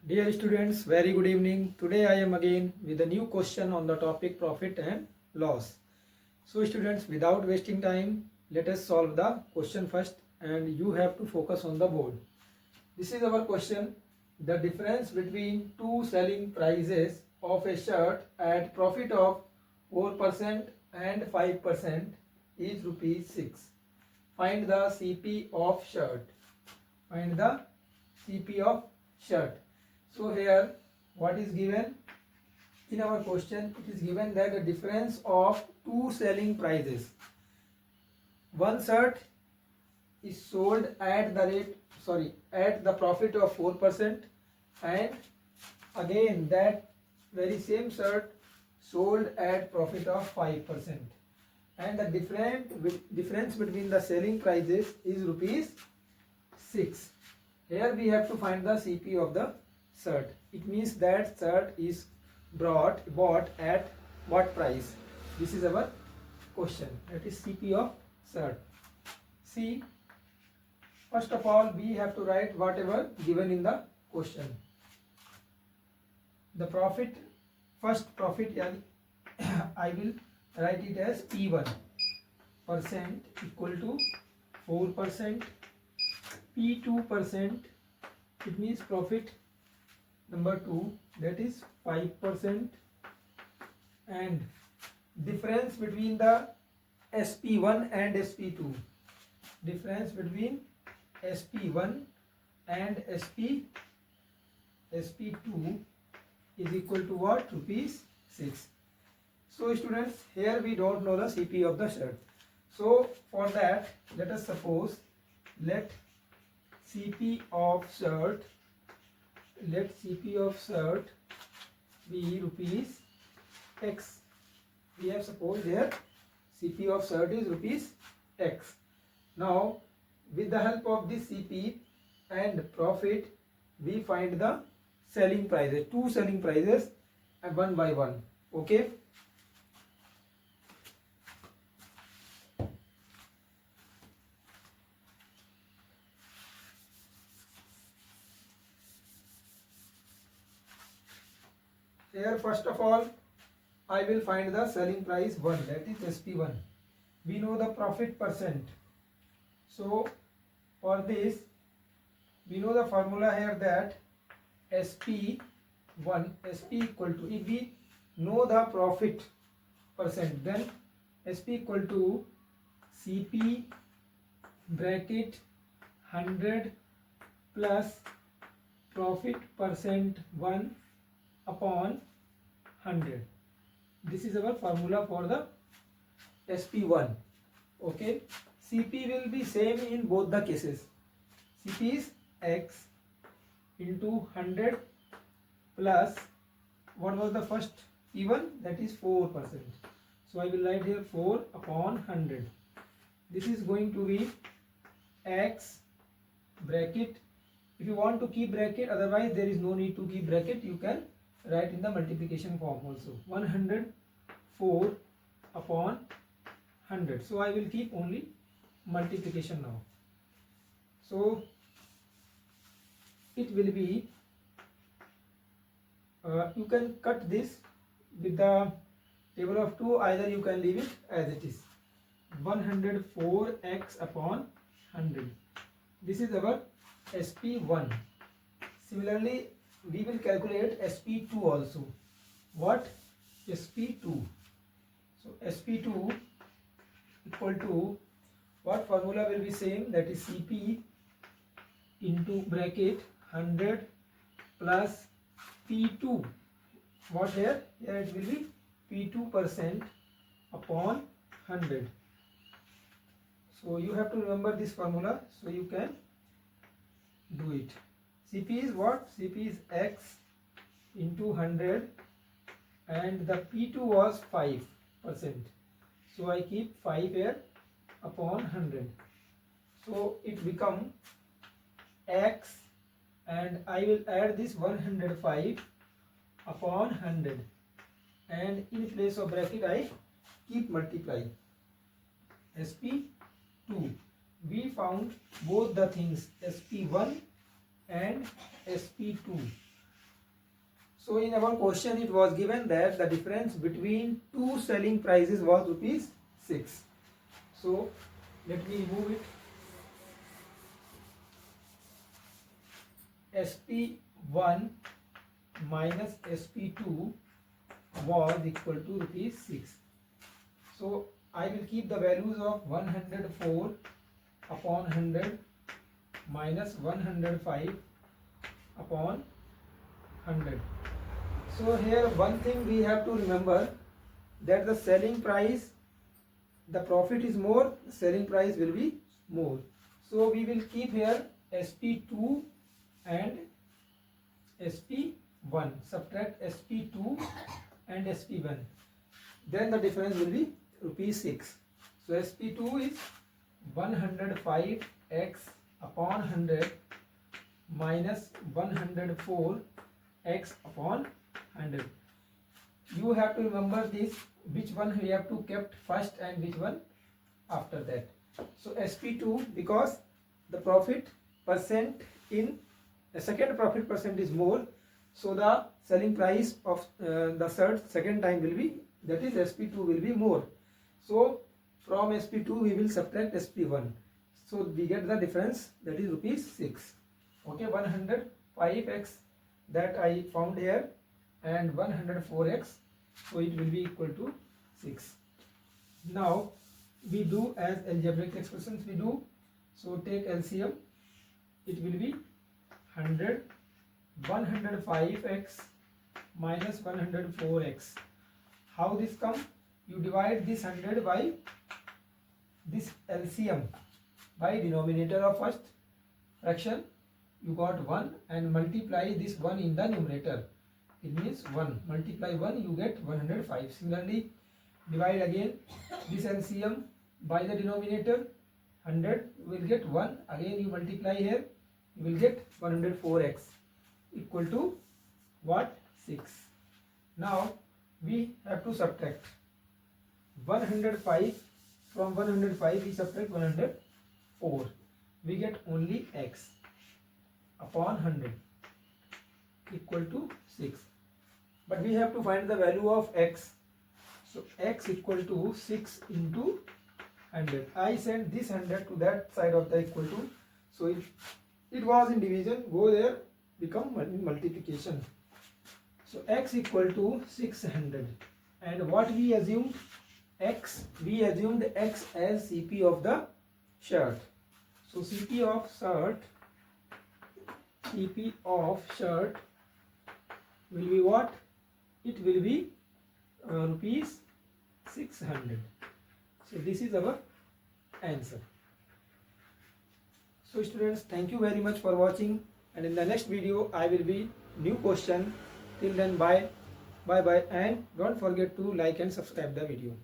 Dear students, very good evening. Today I am again with a new question on the topic profit and loss. So students, without wasting time, let us solve the question first and you have to focus on the board. This is our question. The difference between two selling prices of a shirt at profit of 4% and 5% is rupees 6. Find the CP of shirt. Find the CP of shirt. So here what is given in our question? It is given that the difference of two selling prices. One shirt is sold at the profit of 4%, and again that very same shirt sold at profit of 5%, and the difference between the selling prices is rupees 6. Here we have to find the CP of the shirt. It means that shirt is bought at what price? This is our question. That is CP of shirt. See, first of all we have to write whatever given in the question. The profit, first profit, I will write it as P1 percent equal to 4%, P2% it means profit number 2, that is 5%, and difference between the SP1 and SP2. Difference between SP1 and SP2 is equal to what? Rupees 6. So students, here we don't know the CP of the shirt. So for that, let us suppose, let CP of shirt be rupees X. We have supposed here CP of shirt is rupees X. Now with the help of this CP and profit, we find the selling prices, two selling prices, and one by one. Okay. Here first of all I will find the selling price 1, that is SP1. We know the profit percent. So for this we know the formula here, that SP equal to, if we know the profit percent, then SP equal to CP bracket 100 plus profit percent 1 upon 100. This is our formula for the SP1. Okay. CP will be same in both the cases. CP is X into 100 plus, what was the first P1? That is 4%. So I will write here 4 upon 100. This is going to be X bracket. If you want to keep bracket, otherwise there is no need to keep bracket. You can write in the multiplication form also. 104 upon 100. So I will keep only multiplication now. So it will be, you can cut this with the table of 2, either you can leave it as it is. 104x upon 100. This is our SP1. Similarly we will calculate SP2 also. What? SP2. So SP2 equal to, what formula will be same? That is CP into bracket 100 plus P2. What here? Here it will be P2% upon 100. So you have to remember this formula, so you can do it. CP is what? CP is X into 100, and the P2 was 5%. So I keep 5 here upon 100. So it become X, and I will add this 105 upon 100, and in place of bracket I keep multiply. SP2. We found both the things, SP1 and SP2. So in our question it was given that the difference between two selling prices was rupees 6. So let me remove it. SP1 minus SP2 was equal to rupees 6. So I will keep the values of 104 upon 100 minus 105 upon 100. So here one thing we have to remember, that the selling price, the profit is more, selling price will be more. So we will keep here SP2 and SP1, subtract SP2 and SP1, then the difference will be rupees 6. So SP2 is 105x upon 100 minus 104x upon 100. You have to remember this, which one we have to kept first and which one after that. So SP2, because the profit percent in the second profit percent is more, so the selling price of the second time will be, that is SP2 will be more. So from SP2 we will subtract SP1. So we get the difference, that is rupees 6. Okay, 105x that I found here and 104x, so it will be equal to 6. Now we do as algebraic expressions we do. So take LCM, it will be 105x minus 104x. How this come? You divide this 100 by this LCM by denominator of first fraction, you got 1, and multiply this 1 in the numerator. It means 1 multiply 1, you get 105. Similarly, divide again this LCM by the denominator 100, you will get 1, again you multiply here, you will get 104x equal to what? 6. Now we have to subtract 105 from 105, we subtract 104, we get only x upon 100 equal to 6. But we have to find the value of x. So x equal to 6 into 100. I sent this 100 to that side of the equal to. So if it was in division, go there, become multiplication. So x equal to 600. And what we assumed? X, we assumed x as CP of the shirt. So CP of shirt will be what? It will be rupees 600. So this is our answer. So students, thank you very much for watching, and in the next video I will be new question. Till then, bye, and don't forget to like and subscribe the video.